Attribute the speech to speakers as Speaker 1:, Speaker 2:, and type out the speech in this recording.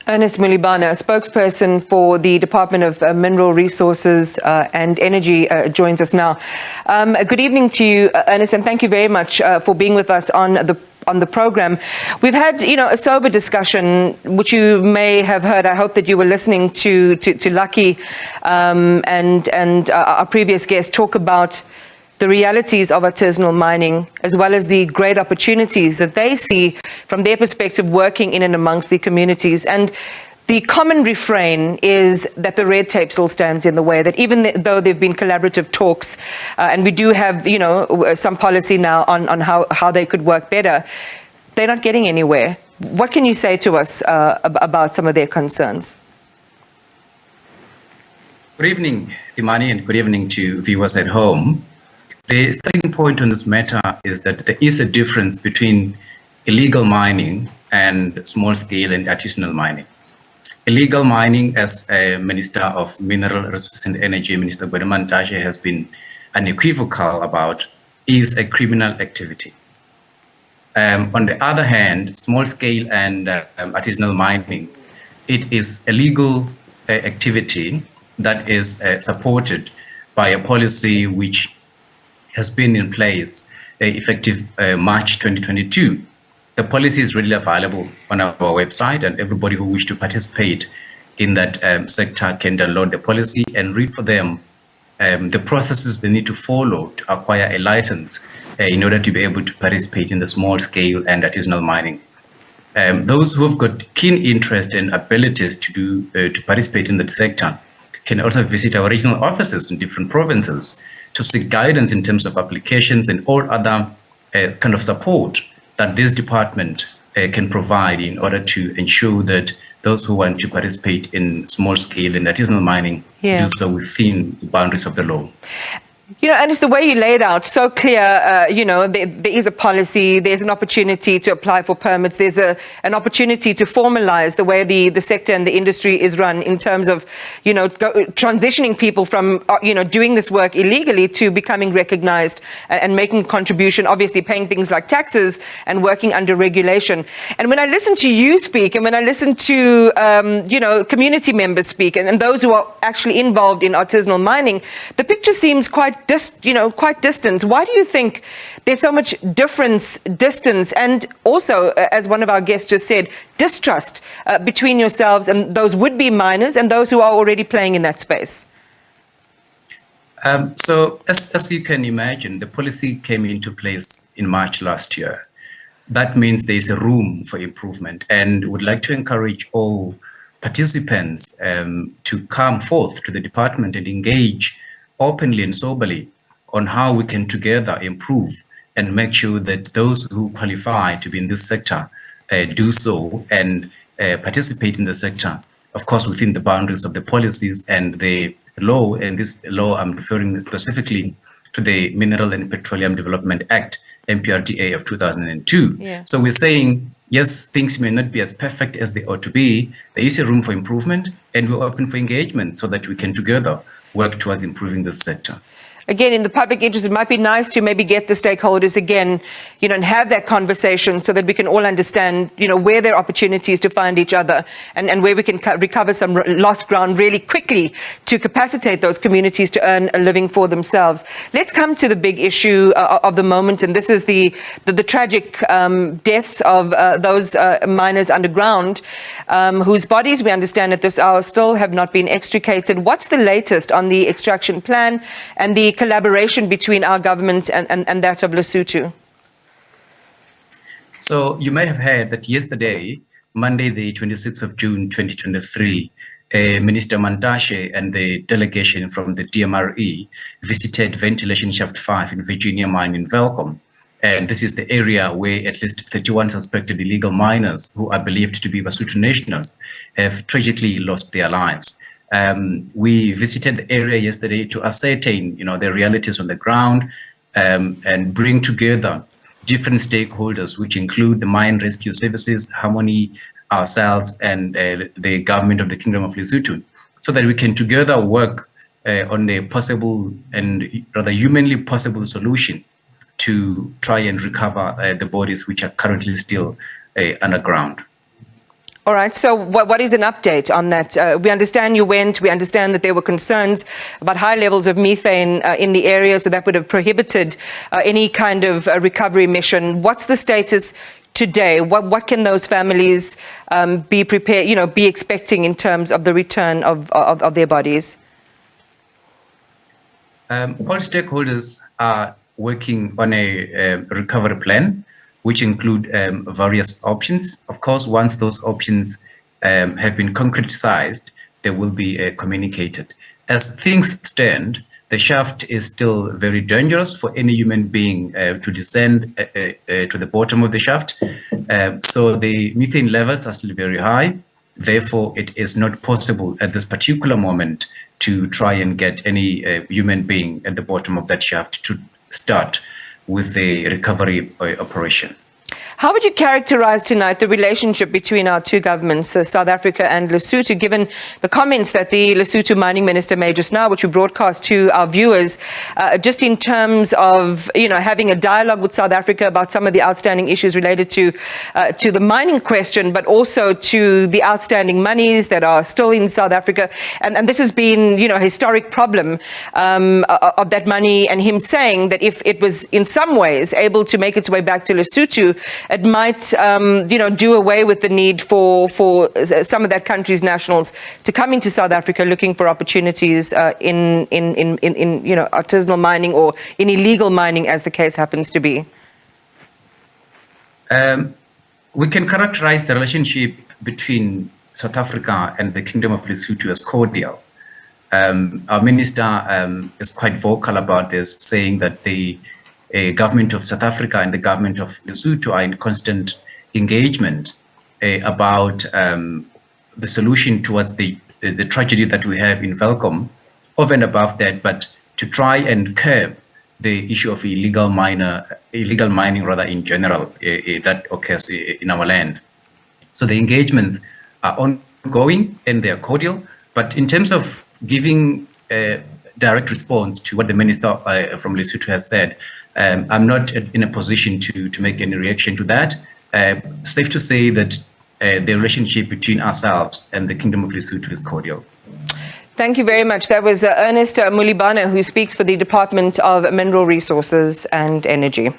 Speaker 1: Ernest Mulibana, spokesperson for the Department of Mineral Resources and Energy, joins us now. Good evening to you, Ernest, and thank you very much for being with us on the program. We've had, a sober discussion, which you may have heard. I hope that you were listening to Lucky and our previous guest talk about the realities of artisanal mining, as well as the great opportunities that they see from their perspective working in and amongst the communities. And the common refrain is that the red tape still stands in the way, that even though there have been collaborative talks, and we do have, some policy now on how they could work better, they're not getting anywhere. What can you say to us about some of their concerns?
Speaker 2: Good evening, Imani, and good evening to viewers at home. The starting point on this matter is that there is a difference between illegal mining and small-scale and artisanal mining. Illegal mining, as Minister of Mineral Resources and Energy, Minister Mulibana, has been unequivocal about, is a criminal activity. On the other hand, small-scale and artisanal mining, it is a legal activity that is supported by a policy which has been in place effective March 2022. The policy is readily available on our website, and everybody who wishes to participate in that sector can download the policy and read for them the processes they need to follow to acquire a license in order to be able to participate in the small scale and artisanal mining. Those who have got keen interest and abilities to participate in that sector can also visit our regional offices in different provinces to seek guidance in terms of applications and all other kind of support that this department can provide in order to ensure that those who want to participate in small scale and artisanal mining do so within the boundaries of the law.
Speaker 1: And it's the way you laid out so clear, there is a policy, there's an opportunity to apply for permits, there's an opportunity to formalize the way the sector and the industry is run in terms of, transitioning people from, doing this work illegally to becoming recognized and making a contribution, obviously paying things like taxes and working under regulation. And when I listen to you speak, and when I listen to, community members speak, and those who are actually involved in artisanal mining, the picture seems quite distant. Why do you think there's so much distance, and also, as one of our guests just said, distrust between yourselves and those would-be miners and those who are already playing in that space?
Speaker 2: So, as you can imagine, the policy came into place in March last year. That means there is a room for improvement, and would like to encourage all participants to come forth to the department and engage openly and soberly on how we can together improve and make sure that those who qualify to be in this sector do so and participate in the sector, of course, within the boundaries of the policies and the law. And this law, I'm referring specifically to the Mineral and Petroleum Development Act, MPRDA of 2002.
Speaker 1: Yeah.
Speaker 2: So we're saying, yes, things may not be as perfect as they ought to be. There is a room for improvement, and we're open for engagement so that we can together work towards improving this sector.
Speaker 1: Again, in the public interest, it might be nice to maybe get the stakeholders again, and have that conversation so that we can all understand, where there are opportunities to find each other and where we can recover some lost ground really quickly to capacitate those communities to earn a living for themselves. Let's come to the big issue of the moment, and this is the tragic deaths of those miners underground, whose bodies, we understand at this hour, still have not been extricated. What's the latest on the extraction plan and the collaboration between our government and that of Lesotho?
Speaker 2: So you may have heard that yesterday, Monday, the 26th of June, 2023, Minister Mantashe and the delegation from the DMRE visited Ventilation Shaft 5 in Virginia Mine in Velcom. And this is the area where at least 31 suspected illegal miners who are believed to be Lesotho nationals have tragically lost their lives. We visited the area yesterday to ascertain, the realities on the ground and bring together different stakeholders, which include the mine rescue services, Harmony, ourselves, and the government of the Kingdom of Lesotho, so that we can together work on a possible and rather humanly possible solution to try and recover the bodies which are currently still underground.
Speaker 1: All right. So what is an update on that? We understand you went. We understand that there were concerns about high levels of methane in the area, so that would have prohibited any kind of recovery mission. What's the status today? What can those families be prepared, be expecting in terms of the return of their bodies?
Speaker 2: All stakeholders are working on a recovery plan, which include various options. Of course, once those options have been concretized, they will be communicated. As things stand, the shaft is still very dangerous for any human being to descend to the bottom of the shaft. So the methane levels are still very high. Therefore, it is not possible at this particular moment to try and get any human being at the bottom of that shaft to start with the recovery operation.
Speaker 1: How would you characterize tonight the relationship between our two governments, South Africa and Lesotho, given the comments that the Lesotho mining minister made just now, which we broadcast to our viewers, just in terms of, having a dialogue with South Africa about some of the outstanding issues related to the mining question, but also to the outstanding monies that are still in South Africa. And this has been, a historic problem of that money, and him saying that if it was in some ways able to make its way back to Lesotho, it might, do away with the need for some of that country's nationals to come into South Africa looking for opportunities in artisanal mining or in illegal mining, as the case happens to be.
Speaker 2: We can characterize the relationship between South Africa and the Kingdom of Lesotho as cordial. Our minister is quite vocal about this, saying that the government of South Africa and the government of Lesotho are in constant engagement about the solution towards the tragedy that we have in Welkom, over and above that, but to try and curb the issue of illegal mining in general that occurs in our land. So the engagements are ongoing and they are cordial, but in terms of giving a direct response to what the minister from Lesotho has said, I'm not in a position to make any reaction to that. Safe to say that the relationship between ourselves and the Kingdom of Lesotho is cordial.
Speaker 1: Thank you very much. That was Ernest Mulibana, who speaks for the Department of Mineral Resources and Energy.